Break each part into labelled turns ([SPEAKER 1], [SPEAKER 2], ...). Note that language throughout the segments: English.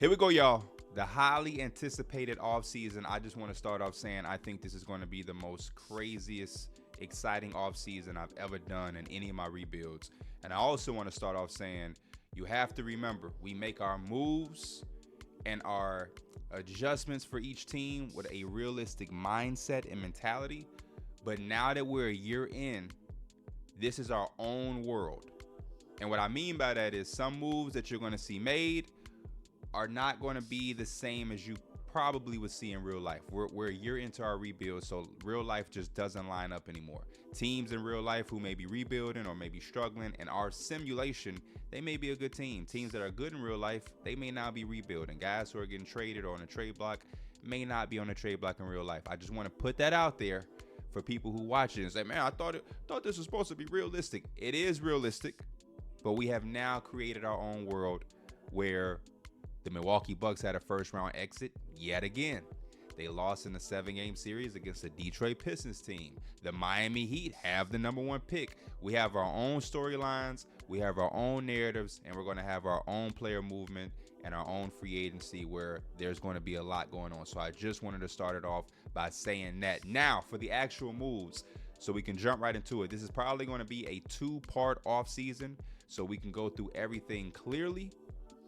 [SPEAKER 1] Here we go, y'all. The highly anticipated offseason. I just want to start off saying I think this is going to be the most craziest, exciting offseason I've ever done in any of my rebuilds. And I also want to start off saying you have to remember we make our moves and our adjustments for each team with a realistic mindset and mentality. But now that we're a year in, this is our own world. And what I mean by that is some moves that you're going to see made are not going to be the same as you probably would see in real life. We're a year into our rebuild, so real life just doesn't line up anymore. Teams in real life who may be rebuilding or may be struggling, and our simulation, they may be a good team. Teams that are good in real life, they may not be rebuilding. Guys who are getting traded or on a trade block may not be on a trade block in real life. I just want to put that out there for people who watch it and say, man, I thought this was supposed to be realistic. It is realistic, but we have now created our own world where the Milwaukee Bucks had a first-round exit yet again. They lost in the 7-game series against the Detroit Pistons team. The Miami Heat have the number 1 pick. We have our own storylines, we have our own narratives, and we're going to have our own player movement and our own free agency where there's going to be a lot going on. So I just wanted to start it off by saying that. Now, for the actual moves, so we can jump right into it. This is probably going to be a 2-part offseason, so we can go through everything clearly,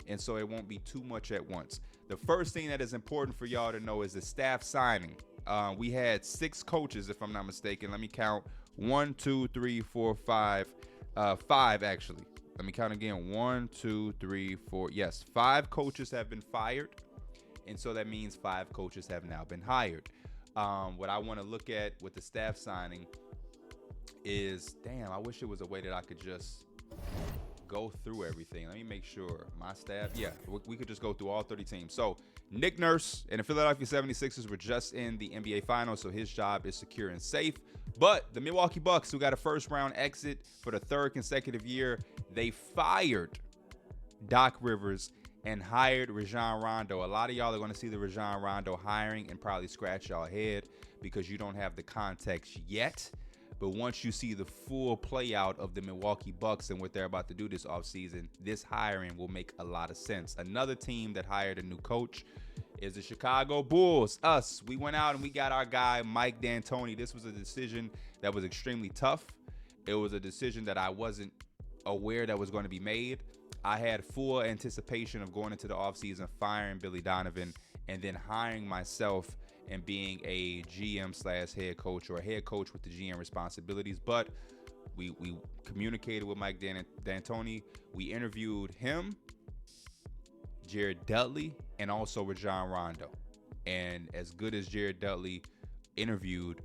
[SPEAKER 1] and so it won't be too much at once. The first thing that is important for y'all to know is the staff signing. We had 6 coaches, if I'm not mistaken. Let me count. 1, 2, 3, 4, 5. 5, actually. Let me count again. 1, 2, 3, 4. Yes, 5 coaches have been fired, and so that means 5 coaches have now been hired. What I want to look at with the staff signing is, damn, I wish it was a way that I could just go through everything. Let me make sure. My staff, yeah, we could just go through all 30 teams. So Nick Nurse and the Philadelphia 76ers were just in the NBA Finals, so his job is secure and safe. But the Milwaukee Bucks, who got a first-round exit for the 3rd consecutive year, they fired Doc Rivers and hired Rajon Rondo. A lot of y'all are going to see the Rajon Rondo hiring and probably scratch y'all head because you don't have the context yet. But once you see the full play out of the Milwaukee Bucks and what they're about to do this offseason, this hiring will make a lot of sense. Another team that hired a new coach is the Chicago Bulls. Us. We went out and we got our guy, Mike D'Antoni. This was a decision that was extremely tough. It was a decision that I wasn't aware that was going to be made. I had full anticipation of going into the offseason, firing Billy Donovan, and then hiring myself and being a GM/head coach or a head coach with the GM responsibilities. But we communicated with Mike D'Antoni. We interviewed him, Jared Dudley, and also Rajon Rondo. And as good as Jared Dudley interviewed,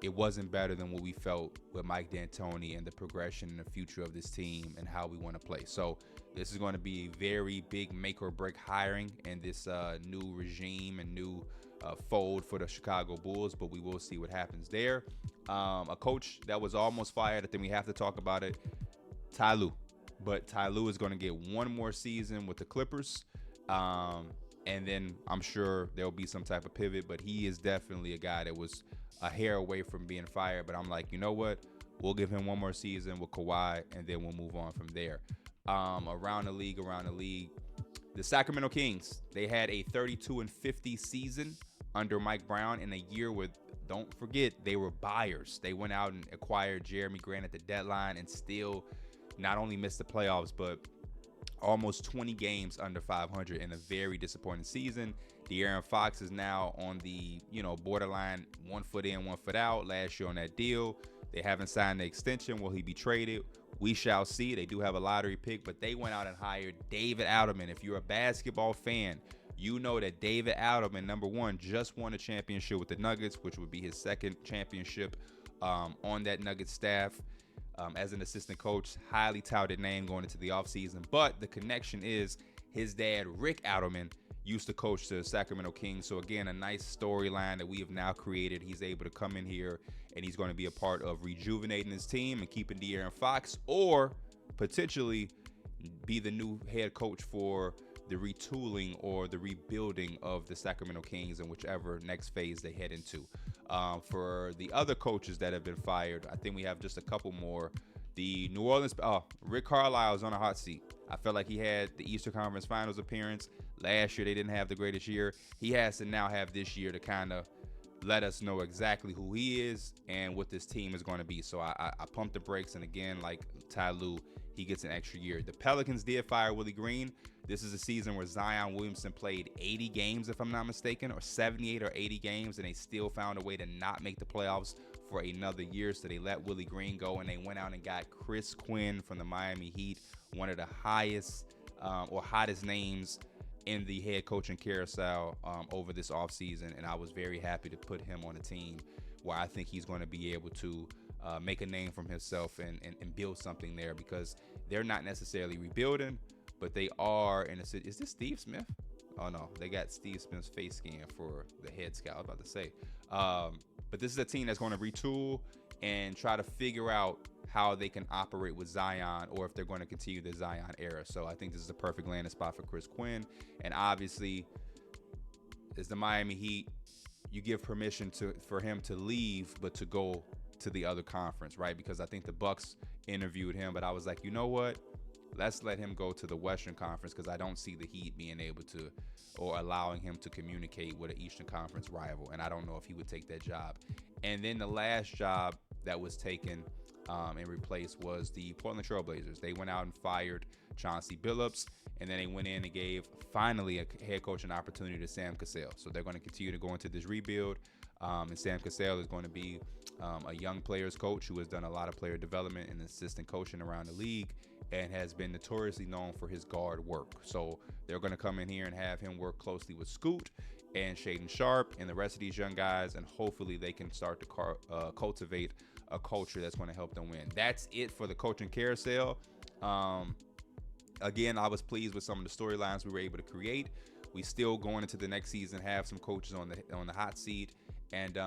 [SPEAKER 1] it wasn't better than what we felt with Mike D'Antoni and the progression and the future of this team and how we want to play. So this is going to be a very big make or break hiring in this new regime and new fold for the Chicago Bulls, but we will see what happens there. A coach that was almost fired, I think we have to talk about it, Ty Lue. But Ty Lue is going to get one more season with the Clippers, and then I'm sure there'll be some type of pivot, but he is definitely a guy that was a hair away from being fired. But I'm like, you know what? We'll give him one more season with Kawhi, and then we'll move on from there. Around the league, the Sacramento Kings, they had a 32-50 season under Mike Brown in a year with, don't forget, they were buyers. They went out and acquired Jeremy Grant at the deadline and still not only missed the playoffs, but almost 20 games under 500 in a very disappointing season. De'Aaron Fox is now on the, borderline 1 foot in, 1 foot out. Last year on that deal, they haven't signed the extension. Will he be traded? We shall see. They do have a lottery pick, but they went out and hired David Adelman. If you're a basketball fan, you know that David Adelman, number one, just won a championship with the Nuggets, which would be his 2nd championship on that Nuggets staff. As an assistant coach, highly touted name going into the offseason. But the connection is his dad, Rick Adelman, used to coach the Sacramento Kings. So again, a nice storyline that we have now created. He's able to come in here and he's going to be a part of rejuvenating his team and keeping De'Aaron Fox, or potentially be the new head coach for the retooling or the rebuilding of the Sacramento Kings in whichever next phase they head into. For the other coaches that have been fired, I think we have just a couple more. The New Orleans, Rick Carlisle is on a hot seat. I felt like he had the Eastern Conference Finals appearance Last year they didn't have the greatest year. He has to now have this year to kind of let us know exactly who he is and what this team is going to be. So I pumped the brakes, and again, like Ty Lue, he gets an extra year. The Pelicans did fire Willie Green. This is a season where Zion Williamson played 80 games, if I'm not mistaken, or 78 or 80 games, and they still found a way to not make the playoffs for another year. So they let Willie Green go, and they went out and got Chris Quinn from the Miami Heat, one of the highest or hottest names in the head coaching carousel over this offseason, and I was very happy to put him on a team where I think he's going to be able to make a name for himself and build something there, because they're not necessarily rebuilding, but they are in a city. Is this Steve Smith? Oh no, they got Steve Smith's face scan for the head scout. I was about to say, but this is a team that's going to retool and try to figure out how they can operate with Zion, or if they're going to continue the Zion era. So I think this is a perfect landing spot for Chris Quinn. And obviously, as the Miami Heat, you give permission for him to leave, but to go to the other conference, right? Because I think the Bucks interviewed him, but I was like, you know what? Let's let him go to the Western Conference, because I don't see the Heat being able to, or allowing him to communicate with an Eastern Conference rival. And I don't know if he would take that job. And then the last job that was taken and replaced was the Portland Trail Blazers. They went out and fired Chauncey Billups, and then they went in and gave finally a head coaching opportunity to Sam Cassell. So they're going to continue to go into this rebuild, and Sam Cassell is going to be a young players coach who has done a lot of player development and assistant coaching around the league, and has been notoriously known for his guard work. So they're going to come in here and have him work closely with Scoot and Shaedon Sharpe and the rest of these young guys, and hopefully they can start to cultivate a culture that's going to help them win. That's it for the coaching carousel. Again, I was pleased with some of the storylines we were able to create. We still, going into the next season, have some coaches on the hot seat, and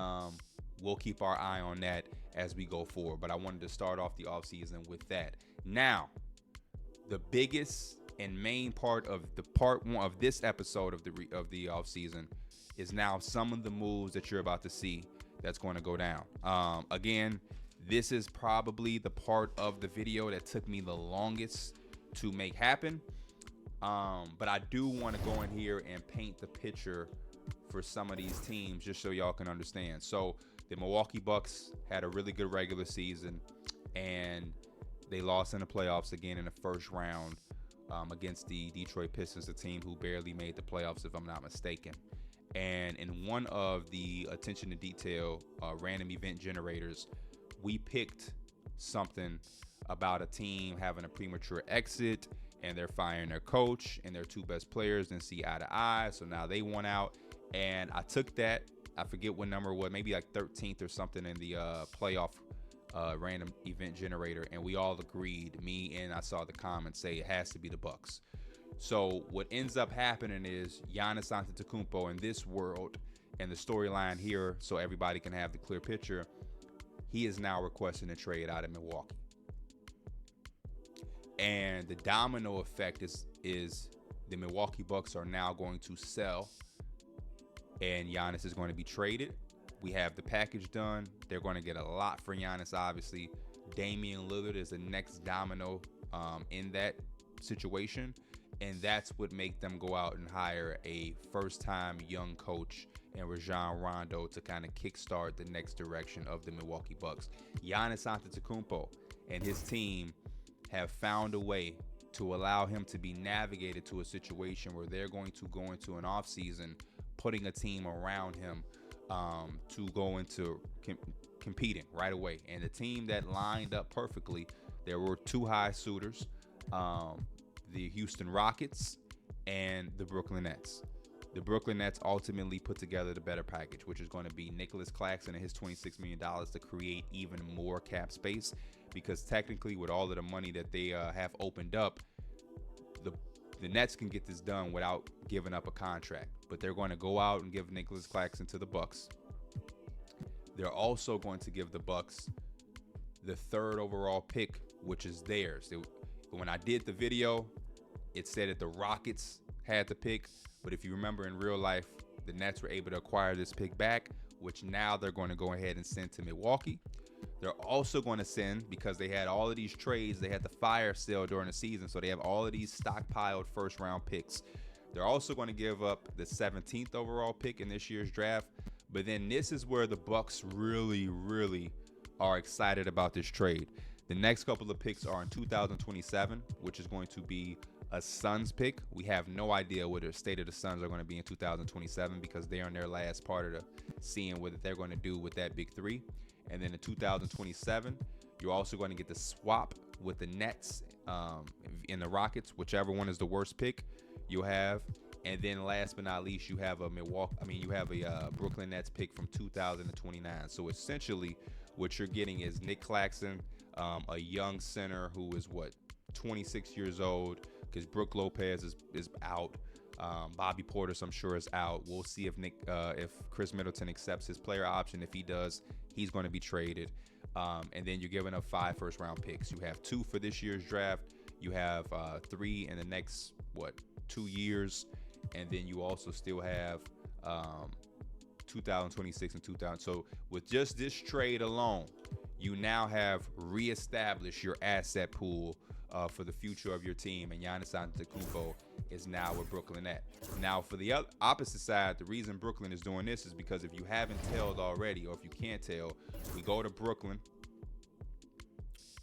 [SPEAKER 1] we'll keep our eye on that as we go forward. But I wanted to start off the offseason with that. Now, the biggest and main part of the part one of this episode of the offseason is now some of the moves that you're about to see that's going to go down. Again, this is probably the part of the video that took me the longest to make happen. But I do want to go in here and paint the picture for some of these teams, just so y'all can understand. So the Milwaukee Bucks had a really good regular season, and they lost in the playoffs again in the first round against the Detroit Pistons, a team who barely made the playoffs, if I'm not mistaken. And in one of the attention to detail random event generators, we picked something about a team having a premature exit, and they're firing their coach, and their two best players didn't see eye to eye, so now they won out. And I took that, I forget what number it was, maybe like 13th or something in the playoff random event generator, and we all agreed, me and I saw the comments say it has to be the Bucks. So what ends up happening is Giannis Antetokounmpo in this world, and the storyline here, so everybody can have the clear picture, he is now requesting a trade out of Milwaukee. And the domino effect is the Milwaukee Bucks are now going to sell, and Giannis is going to be traded. We have the package done. They're going to get a lot for Giannis, obviously. Damian Lillard is the next domino in that situation. And that's what make them go out and hire a first-time young coach and Rajon Rondo to kind of kickstart the next direction of the Milwaukee Bucks. Giannis Antetokounmpo and his team have found a way to allow him to be navigated to a situation where they're going to go into an offseason putting a team around him to go into competing right away. And the team that lined up perfectly, there were two high suitors, the Houston Rockets and the Brooklyn Nets. The Brooklyn Nets ultimately put together the better package, which is going to be Nicholas Claxton and his $26 million to create even more cap space, because technically with all of the money that they have opened up, the Nets can get this done without giving up a contract. But they're going to go out and give Nicholas Claxton to the Bucks. They're also going to give the Bucks the third overall pick, which is theirs. When I did the video, it said that the Rockets had the pick, but if you remember in real life, the Nets were able to acquire this pick back, which now they're going to go ahead and send to Milwaukee. They're also going to send, because they had all of these trades, they had the fire sale during the season, so they have all of these stockpiled first round picks. They're also going to give up the 17th overall pick in this year's draft. But then this is where the Bucks really, really are excited about this trade. The next couple of picks are in 2027, which is going to be a Suns pick. We have no idea what the state of the Suns are going to be in 2027 because they're in their last part of the seeing what they're going to do with that big three. And then in 2027, you're also going to get the swap with the Nets in the Rockets, whichever one is the worst pick you'll have. And then last but not least, you have a Brooklyn Nets pick from 2029. So essentially what you're getting is Nick Claxton, a young center who is 26 years old, because Brook Lopez is out. Bobby Portis, I'm sure, is out. We'll see if Chris Middleton accepts his player option. If he does, he's going to be traded. And then you're giving up 5 first-round picks. You have 2 for this year's draft. You have 3 in the next 2 years, and then you also still have 2026 and 2000. So with just this trade alone, you now have reestablished your asset pool for the future of your team, and Giannis Antetokounmpo is now with Brooklyn at. Now, for the opposite side, the reason Brooklyn is doing this is because if you haven't told already, or if you can't tell, we go to Brooklyn,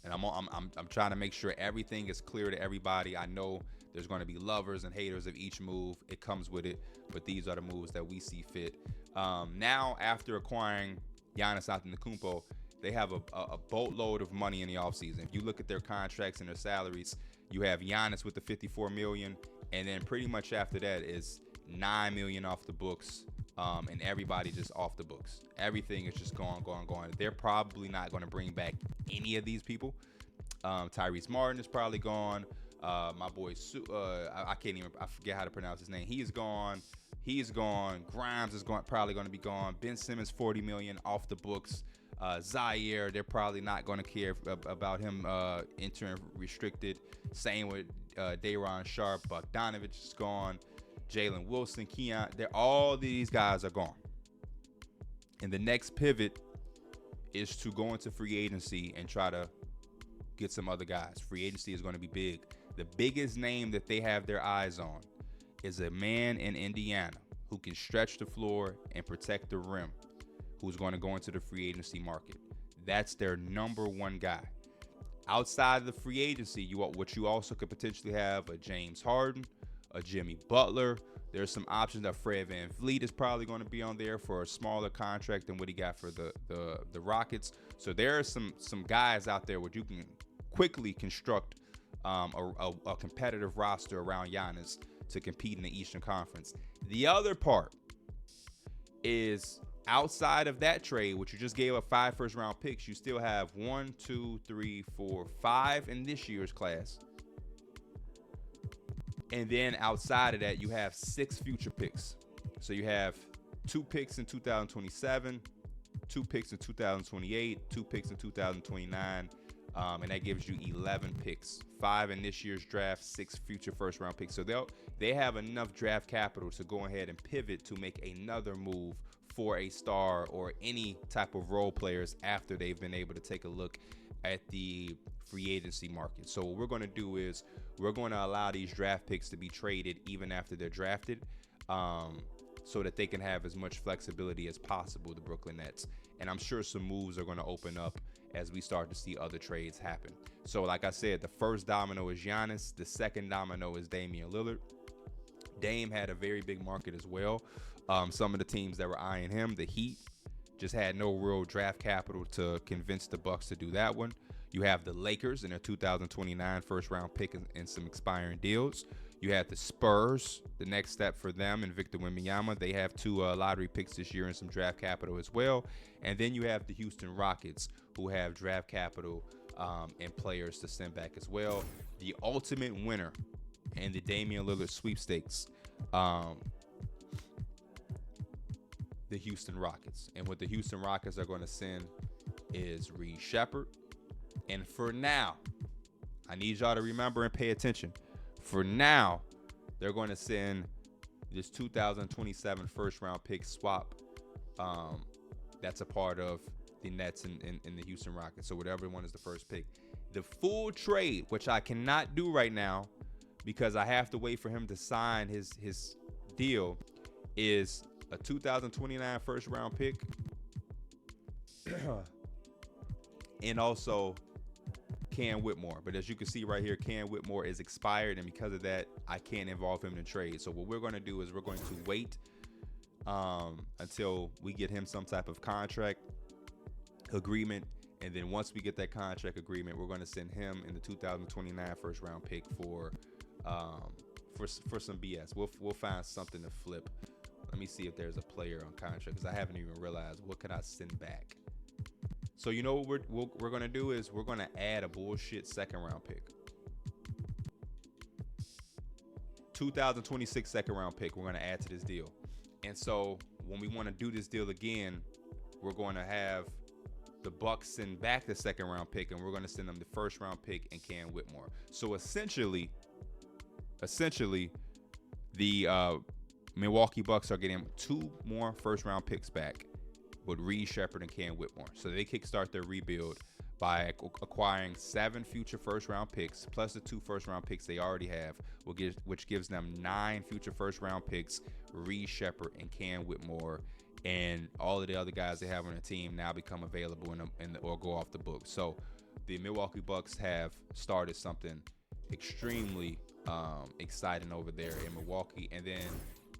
[SPEAKER 1] and I'm trying to make sure everything is clear to everybody. I know there's going to be lovers and haters of each move. It comes with it, but these are the moves that we see fit. Now, after acquiring Giannis Antetokounmpo, they have a boatload of money in the offseason. If you look at their contracts and their salaries, you have Giannis with the $54 million, and then pretty much after that is $9 million off the books, and everybody just off the books. Everything is just going. They're probably not going to bring back any of these people. Tyrese Martin is probably gone. My boy, I forget how to pronounce his name. He's gone. Grimes is probably going to be gone. Ben Simmons, $40 million off the books. Zaire, they're probably not going to care about him entering restricted. Same with Day'Ron Sharpe. Bogdanovich is gone. Jalen Wilson, Keon, all these guys are gone. And the next pivot is to go into free agency and try to get some other guys. Free agency is going to be big. The biggest name that they have their eyes on is a man in Indiana who can stretch the floor and protect the rim, who's going to go into the free agency market. That's their number one guy. Outside of the free agency, what you also could potentially have a James Harden, a Jimmy Butler. There's some options that Fred VanVleet is probably going to be on there for a smaller contract than what he got for the Rockets. So there are some guys out there where you can quickly construct a competitive roster around Giannis to compete in the Eastern Conference. The other part is outside of that trade, which you just gave up 5 first-round picks, you still have 1, 2, 3, 4, 5 in this year's class. And then outside of that, you have 6 future picks. So you have 2 picks in 2027, 2 picks in 2028, 2 picks in 2029, and that gives you 11 picks. 5 in this year's draft, 6 future first-round picks. So they have enough draft capital to go ahead and pivot to make another move for a star or any type of role players after they've been able to take a look at the free agency market. So what we're going to do is we're going to allow these draft picks to be traded even after they're drafted, so that they can have as much flexibility as possible, the Brooklyn Nets. And I'm sure some moves are going to open up as we start to see other trades happen. So like I said, the first domino is Giannis. The second domino is Damian Lillard. Dame had a very big market as well. Some of the teams that were eyeing him, the Heat, just had no real draft capital to convince the Bucks to do that one. You have the Lakers and their 2029 first-round pick and some expiring deals. You have the Spurs, the next step for them, and Victor Wembanyama. They have 2 lottery picks this year and some draft capital as well. And then you have the Houston Rockets, who have draft capital and players to send back as well. The ultimate winner in the Damian Lillard sweepstakes, the Houston Rockets. And what the Houston Rockets are going to send is Reed Shepherd. And for now, I need y'all to remember and pay attention. For now, they're going to send this 2027 first-round pick swap that's a part of the Nets and the Houston Rockets. So whatever one is the first pick. The full trade, which I cannot do right now because I have to wait for him to sign his deal, is a 2029 first round pick and also Cam Whitmore. But as you can see right here, Cam Whitmore is expired, and because of that, I can't involve him in trade. So what we're going to do is we're going to wait until we get him some type of contract agreement, and then once we get that contract agreement, we're going to send him in the 2029 first round pick for some BS. We'll find something to flip. Let me see if there's a player on contract, because I haven't even realized what can I send back. So you know what we're going to do is we're going to add a bullshit second round pick. 2026 second round pick we're going to add to this deal. And so when we want to do this deal again, we're going to have the Bucks send back the second round pick, and we're going to send them the first round pick and Cam Whitmore. So essentially the Milwaukee Bucks are getting 2 more first round picks back with Reed Sheppard and Cam Whitmore. So they kickstart their rebuild by acquiring 7 future first round picks plus the 2 first round picks they already have, which gives them 9 future first round picks, Reed Sheppard and Cam Whitmore, and all of the other guys they have on the team now become available or go off the books. So the Milwaukee Bucks have started something extremely exciting over there in Milwaukee. And then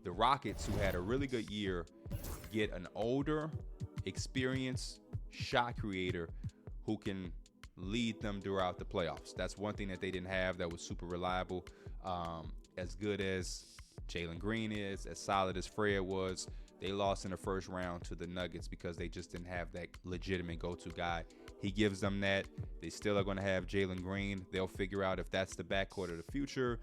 [SPEAKER 1] the Rockets, who had a really good year, get an older, experienced shot creator who can lead them throughout the playoffs. That's one thing that they didn't have that was super reliable. As good as Jalen Green is, as solid as Fred was, they lost in the first round to the Nuggets because they just didn't have that legitimate go-to guy. He gives them that. They still are going to have Jalen Green. They'll figure out if that's the backcourt of the future,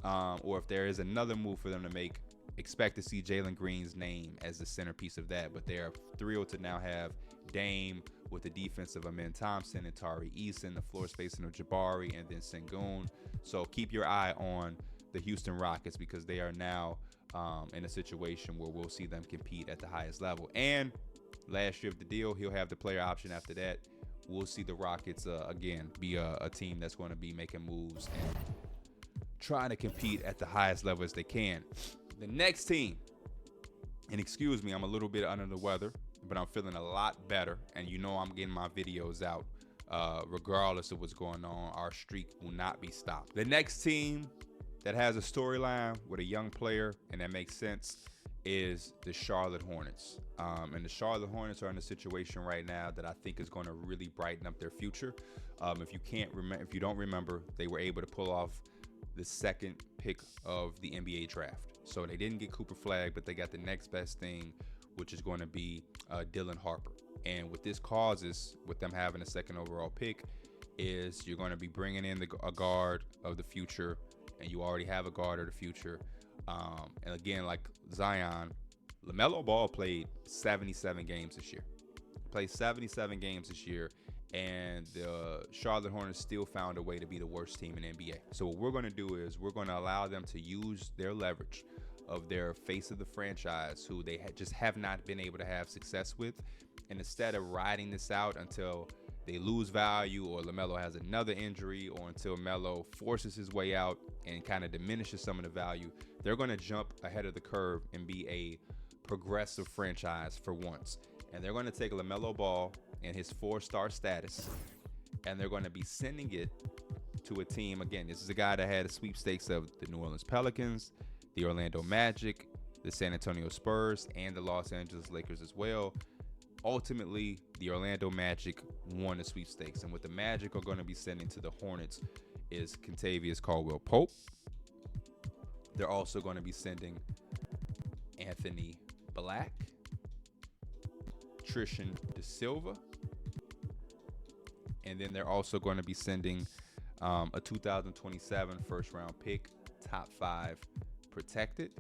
[SPEAKER 1] or if there is another move for them to make. Expect to see Jalen Green's name as the centerpiece of that, but they're thrilled to now have Dame with the defense of Amin Thompson and Tari Eason, the floor spacing of Jabari, and then Sengun. So keep your eye on the Houston Rockets, because they are now in a situation where we'll see them compete at the highest level. And last year of the deal, he'll have the player option after that. We'll see the Rockets again be a team that's going to be making moves and trying to compete at the highest level as they can. The next team, and excuse me, I'm a little bit under the weather, but I'm feeling a lot better, and you know I'm getting my videos out regardless of what's going on. Our streak will not be stopped. The next team that has a storyline with a young player, and that makes sense, is the Charlotte Hornets. And the Charlotte Hornets are in a situation right now that I think is going to really brighten up their future. If you don't remember, they were able to pull off the second pick of the NBA draft. So they didn't get Cooper Flagg, but they got the next best thing, which is going to be Dylan Harper. And what this causes with them having a second overall pick is you're going to be bringing in a guard of the future, and you already have a guard of the future. And again, like Zion, LaMelo Ball played 77 games this year. And the Charlotte Hornets still found a way to be the worst team in NBA. So what we're going to do is we're going to allow them to use their leverage of their face of the franchise, who they just have not been able to have success with. And instead of riding this out until they lose value, or LaMelo has another injury, or until Melo forces his way out and kind of diminishes some of the value, they're going to jump ahead of the curve and be a progressive franchise for once. And they're going to take LaMelo Ball and his 4-star status, and they're going to be sending it to a team. Again, this is a guy that had a sweepstakes of the New Orleans Pelicans, the Orlando Magic, the San Antonio Spurs, and the Los Angeles Lakers as well. Ultimately, the Orlando Magic won the sweepstakes, and what the Magic are going to be sending to the Hornets is Kentavious Caldwell-Pope. They're also going to be sending Anthony Black, Tristan Da Silva, and then they're also going to be sending a 2027 first-round pick, top 5 protected,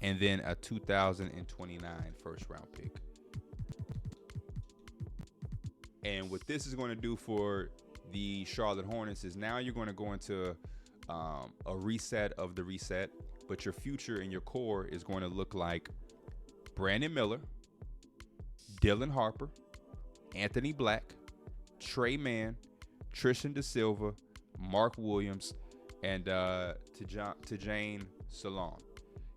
[SPEAKER 1] and then a 2029 first-round pick. And what this is going to do for the Charlotte Hornets is now you're going to go into a reset of the reset, but your future and your core is going to look like Brandon Miller, Dylan Harper, Anthony Black, Trey Mann, Tristan Da Silva, Mark Williams, and to Jane Salon.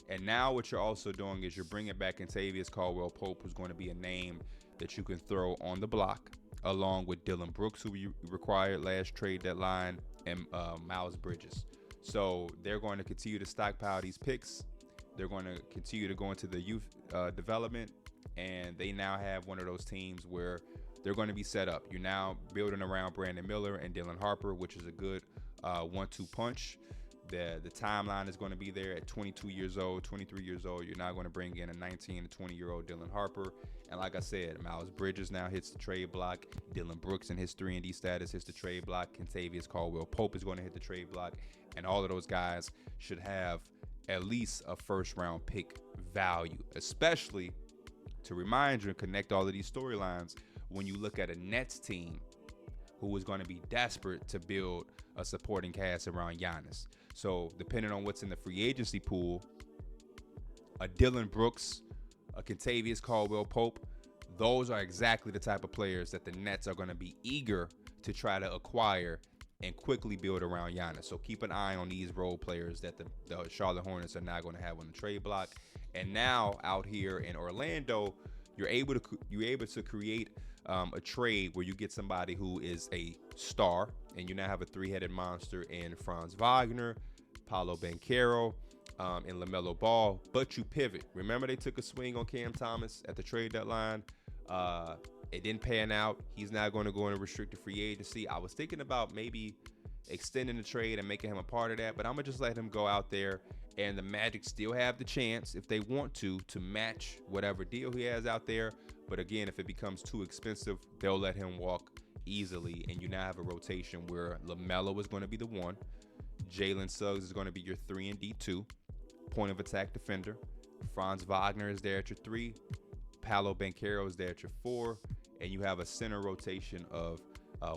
[SPEAKER 1] And now what you're also doing is you're bringing back Kentavious Caldwell Pope, who's going to be a name that you can throw on the block, along with Dylan Brooks, who you required last trade deadline, and Miles Bridges. So they're going to continue to stockpile these picks. They're going to continue to go into the youth development, and they now have one of those teams where they're going to be set up. You're now building around Brandon Miller and Dylan Harper, which is a good 1-2 punch. The timeline is going to be there at 22 years old, 23 years old. You're now going to bring in a 19 to 20-year-old Dylan Harper. And like I said, Miles Bridges now hits the trade block. Dylan Brooks in his 3-and-D status hits the trade block. Kentavious Caldwell Pope is going to hit the trade block. And all of those guys should have at least a first-round pick value, especially to remind you and connect all of these storylines when you look at a Nets team who is going to be desperate to build a supporting cast around Giannis. So depending on what's in the free agency pool, a Dylan Brooks, a Kentavious Caldwell Pope, those are exactly the type of players that the Nets are going to be eager to try to acquire and quickly build around Giannis. So keep an eye on these role players that the Charlotte Hornets are now going to have on the trade block. And now out here in Orlando, you're able to create a trade where you get somebody who is a star, and you now have a 3-headed monster in Franz Wagner, Paolo Banchero, and LaMelo Ball, but you pivot. Remember, they took a swing on Cam Thomas at the trade deadline. It didn't pan out. He's now going to go into restricted free agency. I was thinking about maybe extending the trade and making him a part of that, but I'm going to just let him go out there, and the Magic still have the chance, if they want to match whatever deal he has out there. But again, if it becomes too expensive, they'll let him walk easily, and you now have a rotation where LaMelo is going to be the 1. Jalen Suggs is going to be your 3-and-D 2, point of attack defender. Franz Wagner is there at your 3. Paolo Banchero is there at your 4. And you have a center rotation of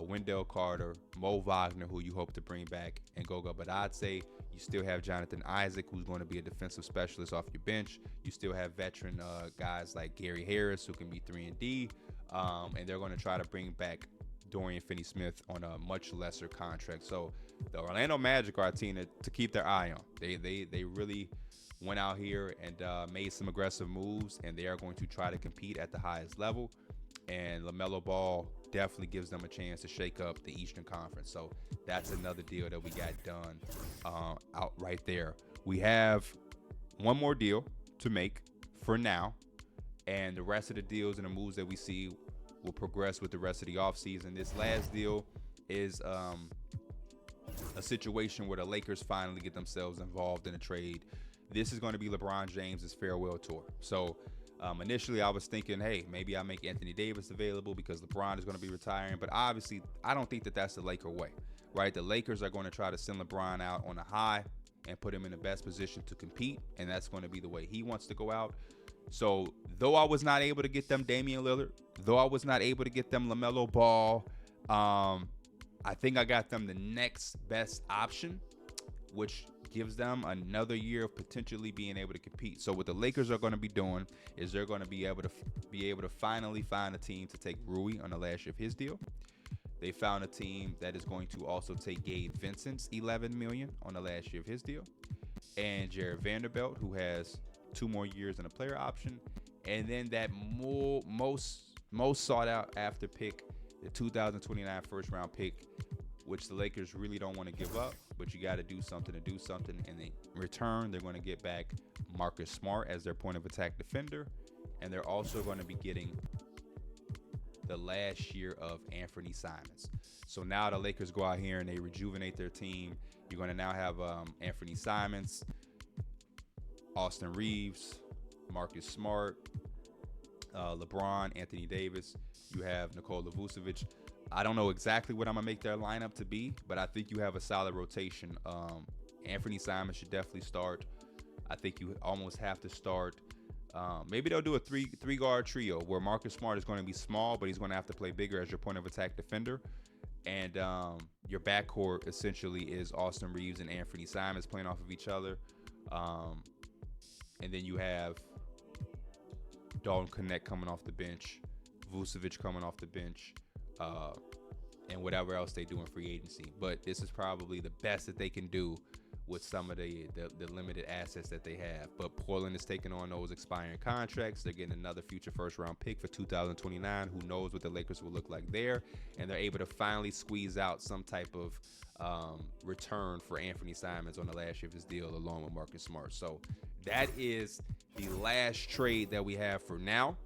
[SPEAKER 1] Wendell Carter, Mo Wagner, who you hope to bring back, and Goga. But I'd say you still have Jonathan Isaac, who's going to be a defensive specialist off your bench. You still have veteran guys like Gary Harris, who can be 3-and-D. And they're going to try to bring back Dorian Finney-Smith on a much lesser contract. So the Orlando Magic are a team to keep their eye on. They really went out here and made some aggressive moves, and they are going to try to compete at the highest level. And LaMelo Ball definitely gives them a chance to shake up the Eastern Conference. So that's another deal that we got done out right there. We have one more deal to make for now, and the rest of the deals and the moves that we see will progress with the rest of the offseason. This last deal is a situation where the Lakers finally get themselves involved in a trade. This is going to be LeBron James's farewell tour. So initially I was thinking, hey, maybe I make Anthony Davis available because LeBron is going to be retiring. But obviously, I don't think that that's the Laker way, right? The Lakers are going to try to send LeBron out on a high and put him in the best position to compete, and that's going to be the way he wants to go out. So though I was not able to get them Damian Lillard, though I was not able to get them LaMelo Ball, I think I got them the next best option, which gives them another year of potentially being able to compete. So what the Lakers are going to be doing is they're going to be able to finally find a team to take Rui on the last year of his deal. They found a team that is going to also take Gabe Vincent's $11 million on the last year of his deal, and Jared Vanderbilt, who has 2 more years and a player option, and then that most sought out after pick, the 2029 first round pick, which the Lakers really don't want to give up, but you got to do something. And in return, they're going to get back Marcus Smart as their point of attack defender, and they're also going to be getting the last year of Anthony Simons. So now the Lakers go out here and they rejuvenate their team. You're going to now have Anthony Simons, Austin Reeves, Marcus Smart, LeBron, Anthony Davis. You have Nikola Vucevic. I don't know exactly what I'm going to make their lineup to be, but I think you have a solid rotation. Anthony Simons should definitely start. I think you almost have to start. Maybe they'll do a three-guard trio where Marcus Smart is going to be small, but he's going to have to play bigger as your point of attack defender. And your backcourt essentially is Austin Reeves and Anthony Simons playing off of each other. And then you have Dalton Connect coming off the bench, Vucevic coming off the bench, and whatever else they do in free agency. But this is probably the best that they can do with some of the limited assets that they have. But Portland is taking on those expiring contracts. They're getting another future first round pick for 2029. Who knows what the Lakers will look like there. And they're able to finally squeeze out some type of return for Anthony Simons on the last year of his deal, along with Marcus Smart. So that is the last trade that we have for now.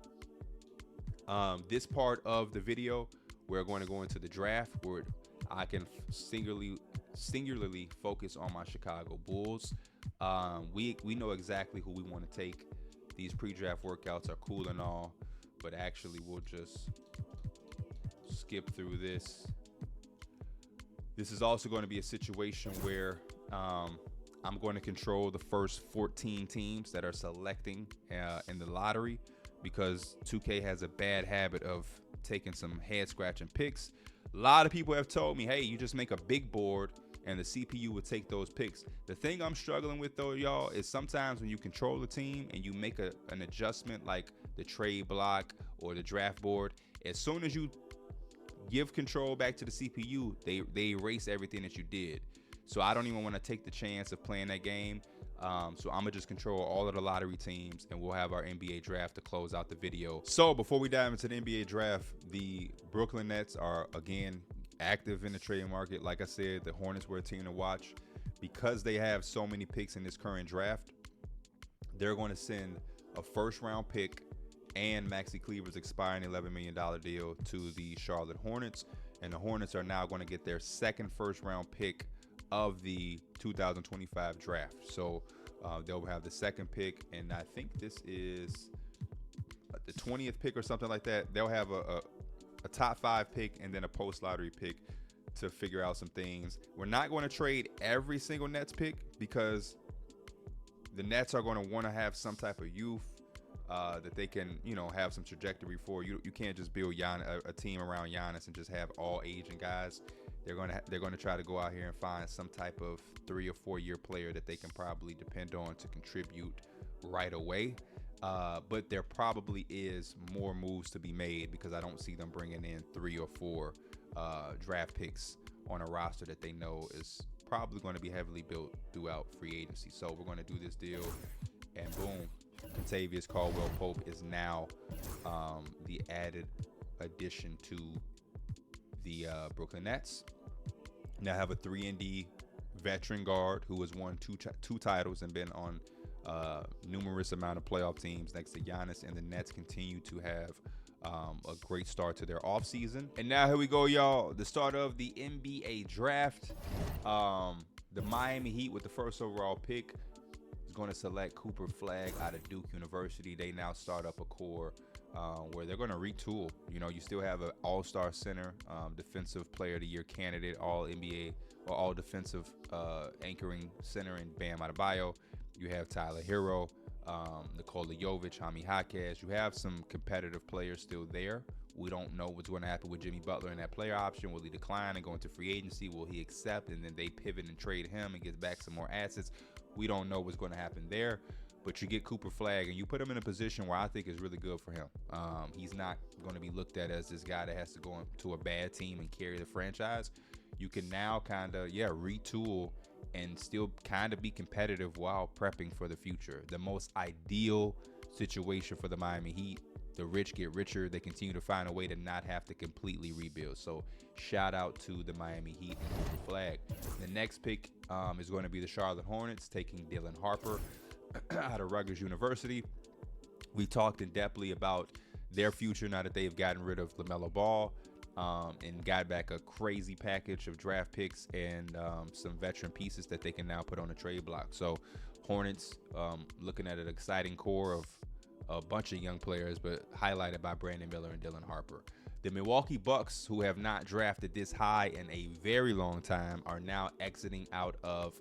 [SPEAKER 1] This part of the video, we're going to go into the draft where I can singularly focus on my Chicago Bulls. We know exactly who we want to take. These pre-draft workouts are cool and all, but actually we'll just skip through this. This is also going to be a situation where I'm going to control the first 14 teams that are selecting in the lottery, because 2K has a bad habit of taking some head-scratching picks. A lot of people have told me, hey, you just make a big board and the CPU would take those picks. The thing I'm struggling with, though, y'all, is sometimes when you control the team and you make an adjustment like the trade block or the draft board, as soon as you give control back to the CPU, they erase everything that you did. So I don't even want to take the chance of playing that game. So I'm going to just control all of the lottery teams, and we'll have our NBA draft to close out the video. So before we dive into the NBA draft, the Brooklyn Nets are, again, active in the trading market. Like I said, the Hornets were a team to watch. Because they have so many picks in this current draft, they're going to send a first-round pick and Maxi Kleber's expiring $11 million deal to the Charlotte Hornets. And the Hornets are now going to get their second first-round pick of the 2025 draft. So they'll have the second pick, and I think this is the 20th pick or something like that. They'll have a top 5 pick and then a post-lottery pick to figure out some things. We're not going to trade every single Nets pick because the Nets are going to want to have some type of youth that they can, have some trajectory for. You can't just build a team around Giannis and just have all aging guys. They're going to try to go out here and find some type of 3 or 4 year player that they can probably depend on to contribute right away. But there probably is more moves to be made, because I don't see them bringing in 3 or 4 draft picks on a roster that they know is probably going to be heavily built throughout free agency. So we're going to do this deal, and boom, Kentavious Caldwell-Pope is now the added addition to the Brooklyn Nets. Now have a 3-and-D veteran guard who has won two titles and been on numerous amount of playoff teams next to Giannis, and the Nets continue to have a great start to their offseason. And now here we go, y'all. The start of the NBA draft. The Miami Heat with the first overall pick is going to select Cooper Flagg out of Duke University. They now start up a core where they're going to retool. You still have an all-star center, defensive player of the year candidate, all NBA or all defensive anchoring center in Bam Adebayo. You have Tyler Hero, Nikola Jovic, Jaime Jaquez. You have some competitive players still there. We don't know what's going to happen with Jimmy Butler in that player option. Will he decline and go into free agency? Will he accept and then they pivot and trade him and get back some more assets? We don't know what's going to happen there. But you get Cooper Flagg and you put him in a position where I think is really good for him. He's not going to be looked at as this guy that has to go into a bad team and carry the franchise. You can now kind of, retool and still kind of be competitive while prepping for the future. The most ideal situation for the Miami Heat. The rich get richer. They continue to find a way to not have to completely rebuild. So shout out to the Miami Heat and Cooper Flagg. The next pick is going to be the Charlotte Hornets, taking Dylan Harper out of Rutgers University. We talked in depthly about their future now that they've gotten rid of LaMelo Ball and got back a crazy package of draft picks and some veteran pieces that they can now put on the trade block. So Hornets looking at an exciting core of a bunch of young players, but highlighted by Brandon Miller and Dylan Harper. The Milwaukee Bucks, who have not drafted this high in a very long time, are now exiting out of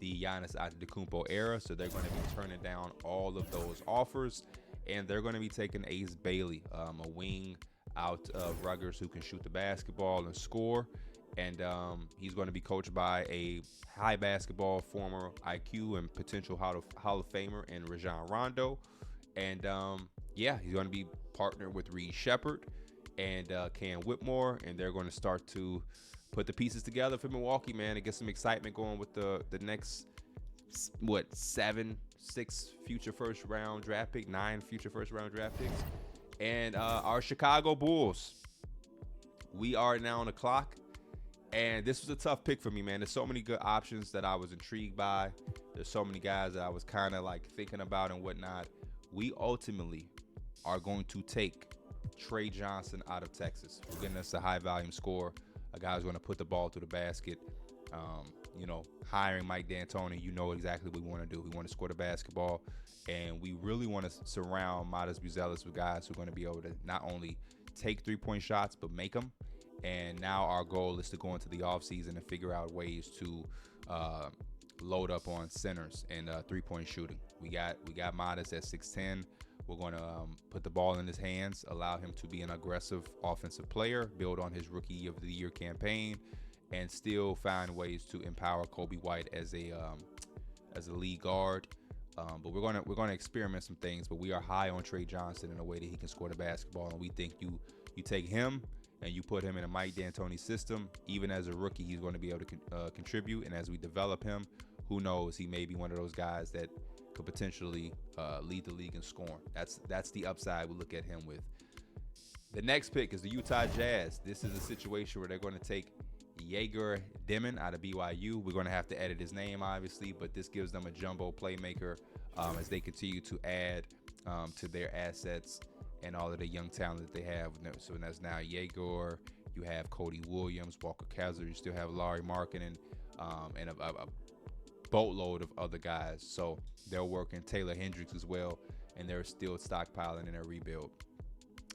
[SPEAKER 1] the Giannis Antetokounmpo era, so they're going to be turning down all of those offers, and they're going to be taking Ace Bailey, a wing out of Rutgers who can shoot the basketball and score, and he's going to be coached by a high basketball former IQ and potential Hall of Famer in Rajon Rondo, and he's going to be partnered with Reed Shepherd, and Cam Whitmore, and they're going to start to put the pieces together for Milwaukee, man, and get some excitement going with the next, what, 6 future first round draft pick, 9 future first round draft picks, and our Chicago Bulls. We are now on the clock, and this was a tough pick for me, man. There's so many good options that I was intrigued by. There's so many guys that I was kind of like thinking about and whatnot. We ultimately are going to take Trey Johnson out of Texas. We're getting us a high volume scorer, a guy who's going to put the ball through the basket. Hiring Mike D'Antoni, you know exactly what we want to do. We want to score the basketball, and we really want to surround Matas Buzelis with guys who are going to be able to not only take three-point shots but make them. And now our goal is to go into the offseason and figure out ways to load up on centers and three-point shooting. We got Matas at 6'10". We're going to put the ball in his hands, allow him to be an aggressive offensive player, build on his Rookie of the Year campaign, and still find ways to empower Kobe White as a lead guard. But we're gonna experiment some things. But we are high on Trey Johnson in a way that he can score the basketball, and we think you take him and you put him in a Mike D'Antoni system. Even as a rookie, he's going to be able to contribute. And as we develop him, who knows? He may be one of those guys that could potentially lead the league in scoring. That's the upside we look at him with. The next pick is the Utah Jazz. This is a situation where they're going to take Jaeger Demon out of BYU. We're going to have to edit his name, obviously, but this gives them a jumbo playmaker as they continue to add to their assets and all of the young talent that they have. So that's now Jaeger. You have Cody Williams, Walker Kessler. You still have Larry Markkinen, and a boatload of other guys. So they're working Taylor Hendricks as well, and they're still stockpiling in their rebuild.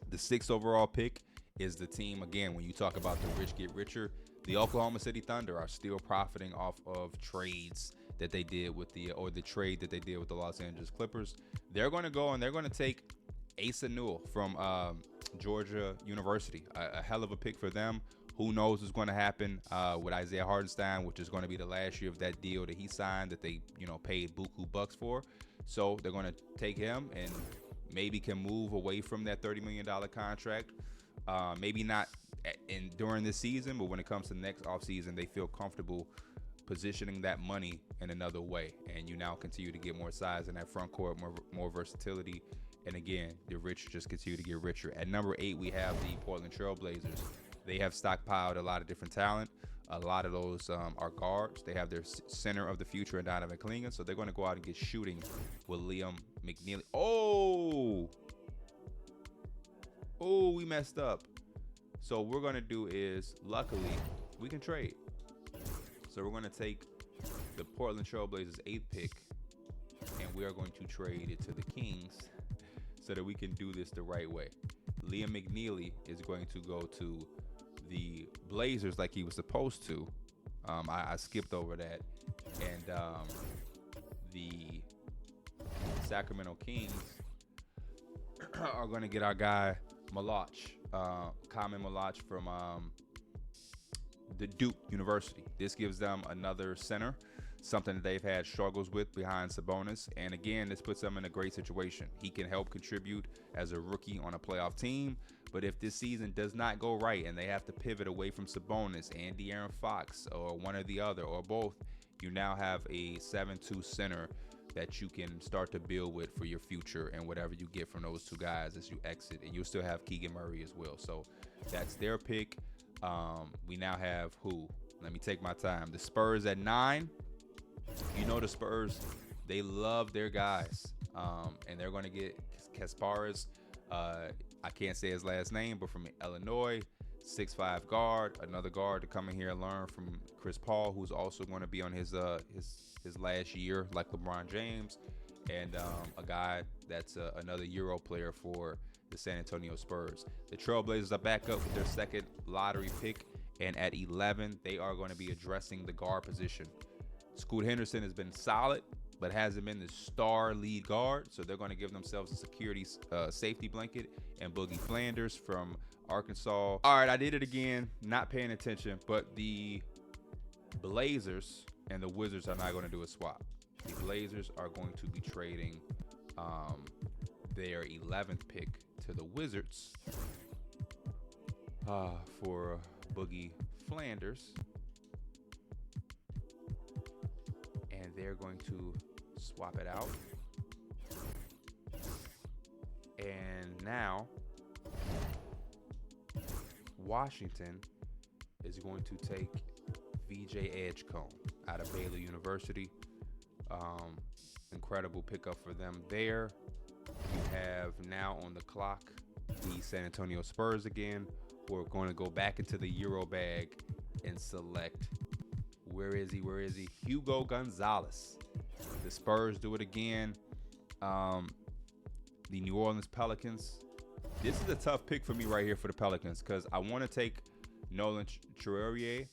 [SPEAKER 1] The 6th overall pick is the team, again, when you talk about the rich get richer, the Oklahoma City Thunder are still profiting off of trades that they did with the trade that they did with the Los Angeles Clippers. They're going to go and they're going to take Asa Newell from Georgia University. A hell of a pick for them. Who knows what's going to happen with Isaiah Hartenstein, which is going to be the last year of that deal that he signed that they, paid buku bucks for. So they're going to take him and maybe can move away from that $30 million contract. Maybe not during this season, but when it comes to next offseason, they feel comfortable positioning that money in another way. And you now continue to get more size in that front court, more versatility. And again, the rich just continue to get richer. At number 8, we have the Portland Trail Blazers. They have stockpiled a lot of different talent. A lot of those are guards. They have their center of the future in Donovan Clingan. So they're going to go out and get shooting with Liam McNeely. Oh, we messed up. So what we're going to do is, luckily, we can trade. So we're going to take the Portland Trail Blazers 8th pick, and we are going to trade it to the Kings so that we can do this the right way. Liam McNeely is going to go to the Blazers like he was supposed to. I skipped over that. And the Sacramento Kings are going to get our guy Malach, Kamen Malach from the Duke University. This gives them another center, something that they've had struggles with behind Sabonis. And again, this puts them in a great situation. He can help contribute as a rookie on a playoff team. But if this season does not go right and they have to pivot away from Sabonis and De'Aaron Fox or one or the other or both, you now have a 7-2 center that you can start to build with for your future and whatever you get from those two guys as you exit. And you'll still have Keegan Murray as well. So that's their pick. We now have who? Let me take my time. The Spurs at 9. You know the Spurs, they love their guys. And they're going to get Kasparas. I can't say his last name, but from Illinois, 6'5" guard, another guard to come in here and learn from Chris Paul, who's also going to be on his last year like LeBron James, and a guy that's another Euro player for the San Antonio Spurs. The Trailblazers are back up with their second lottery pick, and at 11, they are going to be addressing the guard position. Scoot Henderson has been solid, but hasn't been the star lead guard, so they're going to give themselves a security safety blanket and Boogie Flanders from Arkansas. All right, I did it again, not paying attention, but the Blazers and the Wizards are not going to do a swap. The Blazers are going to be trading their 11th pick to the Wizards for Boogie Flanders. And they're going to swap it out. And now Washington is going to take VJ Edgecombe out of Baylor University. Incredible pickup for them there. You have now on the clock the San Antonio Spurs again. We're going to go back into the Euro bag and select, where is he? Hugo Gonzalez. The Spurs do it again. The New Orleans Pelicans. This is a tough pick for me right here for the Pelicans because I want to take Nolan Traore,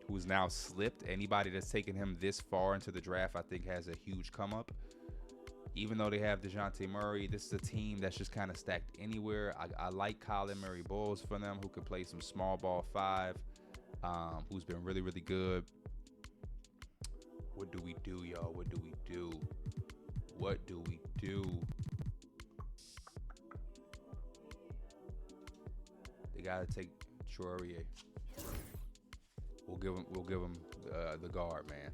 [SPEAKER 1] who's now slipped. Anybody that's taken him this far into the draft, I think, has a huge come up. Even though they have DeJounte Murray, this is a team that's just kind of stacked anywhere. I like Colin Murray Bowles for them, who could play some small ball 5, who's been really, really good. What do we do, y'all? What do we do? They gotta take Traore. We'll give him the guard, man.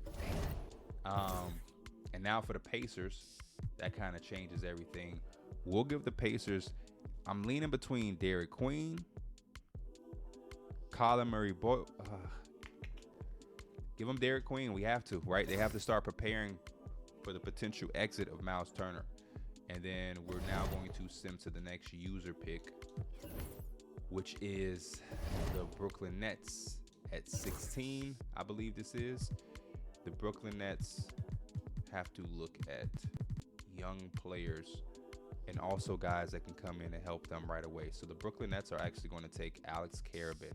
[SPEAKER 1] And now for the Pacers, that kind of changes everything. We'll give the Pacers. I'm leaning between Derek Queen, Colin Murray Boyle. Give them Derek Queen. We have to, right? They have to start preparing for the potential exit of Miles Turner. And then we're now going to sim to the next user pick, which is the Brooklyn Nets at 16, I believe this is. The Brooklyn Nets have to look at young players and also guys that can come in and help them right away. So the Brooklyn Nets are actually going to take Alex Karabin,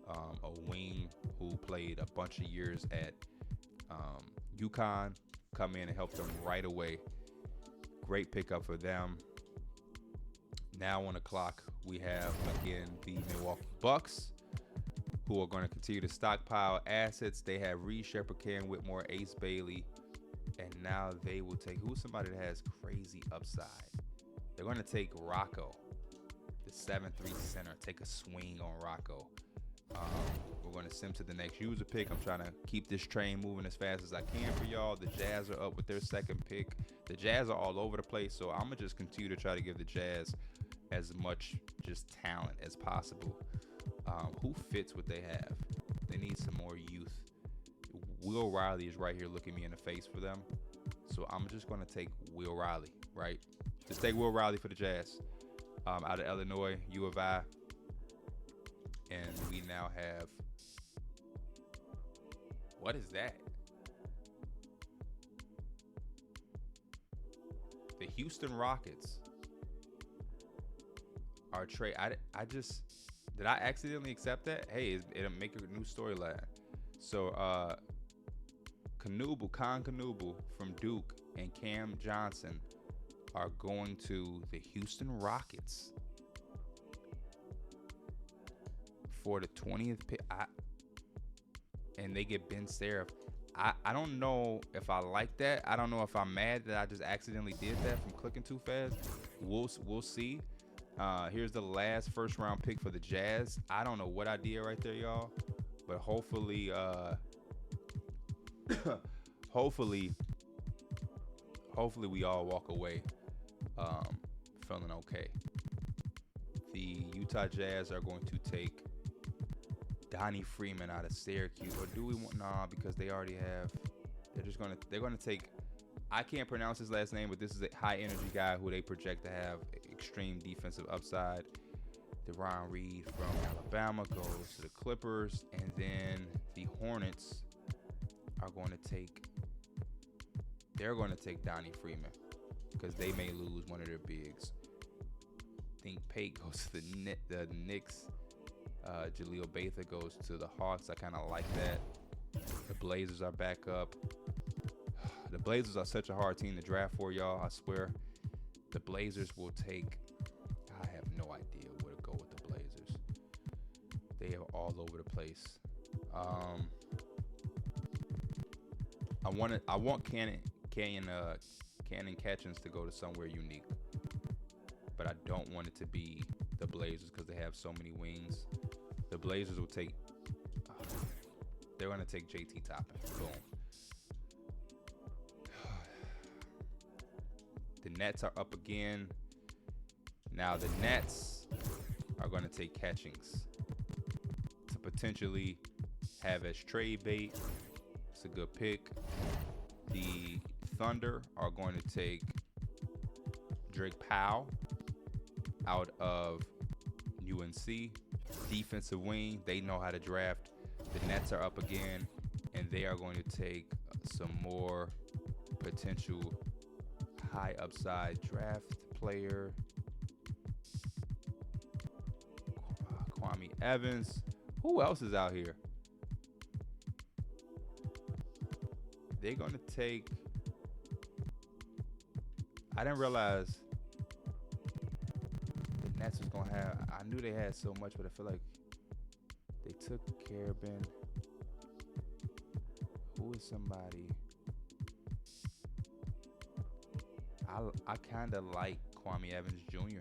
[SPEAKER 1] a wing who played a bunch of years at UConn, come in and help them right away. Great pickup for them. Now on the clock, we have, again, the Milwaukee Bucks, who are going to continue to stockpile assets. They have Reed Shepherd, Cam Whitmore, Ace Bailey, and now they will take, who's somebody that has crazy upside? They're going to take Rocco, the 7'3" center, take a swing on Rocco. We're going to sim to the next user pick. I'm trying to keep this train moving as fast as I can for y'all. The Jazz are up with their second pick. The Jazz are all over the place, so I'm going to just continue to try to give the Jazz as much just talent as possible. Who fits what they have? They need some more youth. Will Riley is right here looking me in the face for them. So I'm just going to take Will Riley, right? Just take Will Riley for the Jazz. Out of Illinois, U of I. And we now have, what is that? The Houston Rockets are trade. Did I accidentally accept that? Hey, it'll make a new storyline. So, Khan Knuble from Duke and Cam Johnson are going to the Houston Rockets for the 20th pick. And they get Ben Seraph. I don't know if I like that. I don't know if I'm mad that I just accidentally did that from clicking too fast. We'll see. Here's the last first round pick for the Jazz. I don't know what I did right there, y'all, but hopefully we all walk away feeling okay. The Utah Jazz are going to take Donnie Freeman out of Syracuse, or do we want? Nah, because they already have. They're gonna take. I can't pronounce his last name, but this is a high energy guy who they project to have extreme defensive upside. Deron Reed from Alabama goes to the Clippers, and then the Hornets are going to take. They're going to take Donnie Freeman because they may lose one of their bigs. I think Pate goes to the Knicks. Jaleel Bather goes to the Hawks. I kind of like that. The Blazers are back up. The Blazers are such a hard team to draft for, y'all. I swear. The Blazers will take. I have no idea where to go with the Blazers. They are all over the place. I want Cannon Catchings to go to somewhere unique, but I don't want it to be the Blazers because they have so many wings. The Blazers will take. They're gonna take JT Toppin. Boom. The Nets are up again. Now the Nets are gonna take Catchings to potentially have as trade bait. It's a good pick. The Thunder are going to take Drake Powell out of UNC. Defensive wing. They know how to draft. The Nets are up again, and they are going to take some more potential high upside draft player. Kwame Evans. Who else is out here? They're going to take. I didn't realize the Nets was going to have. I knew they had so much, but I feel like they took Carabin. Who is somebody? I kind of like Kwame Evans Jr.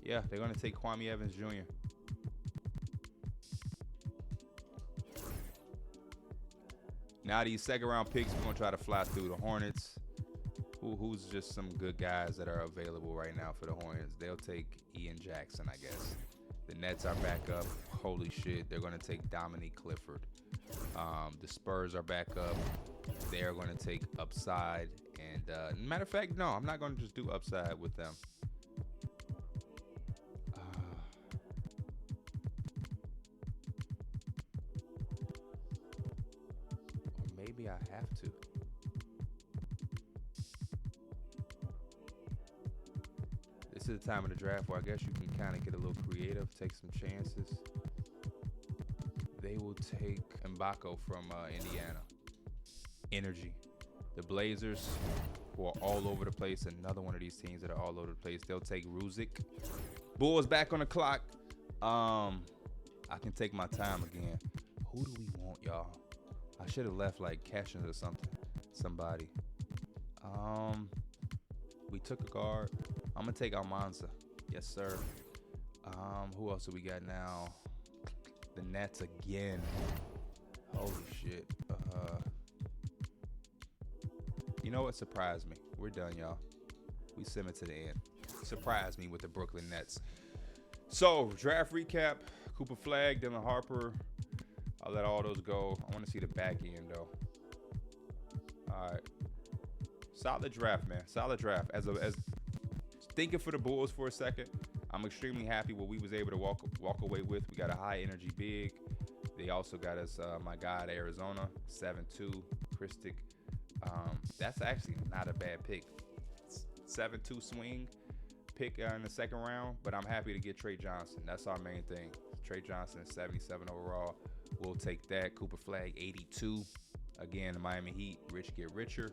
[SPEAKER 1] Yeah, they're going to take Kwame Evans Jr. Now these second round picks, we're going to try to fly through the Hornets. Who's just some good guys that are available right now for the Hornets? They'll take Ian Jackson, I guess. The Nets are back up. Holy shit, they're going to take Dominique Clifford. The Spurs are back up. They are going to take upside. And matter of fact, no, I'm not going to just do upside with them. Or maybe I have to. This is the time of the draft where I guess you can kind of get a little creative, take some chances. They will take Mbako from Indiana. Energy. The Blazers, who are all over the place. Another one of these teams that are all over the place. They'll take Ruzic. Bulls back on the clock. I can take my time again. Who do we want, y'all? I should have left like Cashins or something. Somebody. We took a guard. I'm gonna take Almanza. Yes, sir. Who else do we got now? The Nets again. Holy shit. You know what surprised me? We're done, y'all. We simmer to the end. Surprised me with the Brooklyn Nets. So, draft recap. Cooper Flag, Dylan Harper. I'll let all those go. I want to see the back end, though. All right. Solid draft, man. Solid draft. As thinking for the Bulls for a second, I'm extremely happy what we was able to walk away with. We got a high energy big. They also got us my guy at Arizona, 7'2", Christic. That's actually not a bad pick. 7'2" swing pick in the second round, but I'm happy to get Trey Johnson. That's our main thing. Trey Johnson is 77 overall. We'll take that. Cooper Flag, 82. Again, the Miami Heat, rich get richer.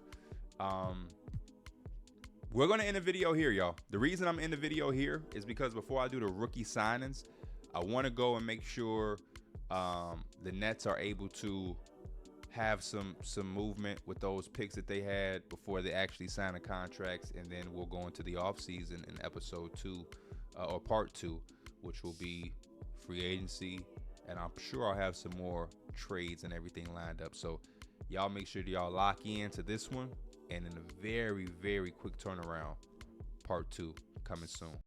[SPEAKER 1] We're going to end the video here, y'all. The reason I'm in the video here is because before I do the rookie signings, I want to go and make sure the Nets are able to have some movement with those picks that they had before they actually sign the contracts, and then we'll go into the offseason in episode 2 or part 2, which will be free agency, and I'm sure I'll have some more trades and everything lined up. So y'all make sure y'all lock in to this one, and in a very, very quick turnaround, part 2 coming soon.